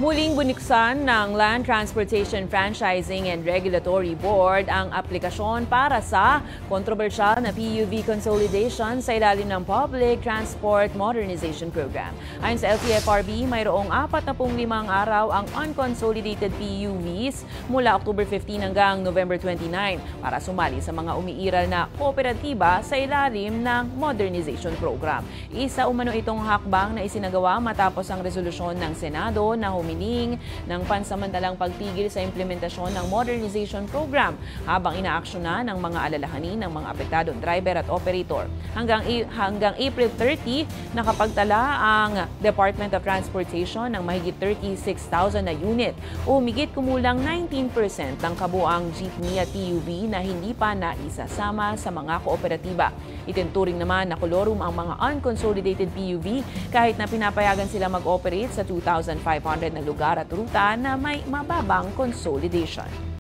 Muling buniksan ng Land Transportation Franchising and Regulatory Board ang aplikasyon para sa kontrobersyal na PUV consolidation sa ilalim ng Public Transport Modernization Program. Ayon sa LTFRB, mayroong 45 araw ang unconsolidated PUVs mula October 15 hanggang November 29 para sumali sa mga umiiral na kooperatiba sa ilalim ng Modernization Program. Isa umano itong hakbang na isinagawa matapos ang resolusyon ng Senado na humiling ng pansamantalang pagtigil sa implementasyon ng Modernization Program habang inaaksyonan ng mga alalahanin ng mga apektadong driver at operator. Hanggang April 30, nakapagtala ang Department of Transportation ng mahigit 36,000 na unit o humigit kumulang 19% ng kabuang jeepney at PUV na hindi pa naisasama sa mga kooperatiba. Itinuturing naman na kolorum ang mga unconsolidated PUV kahit na pinapayagan sila mag-operate sa 2,500 na lugar at ruta na may mababang consolidation.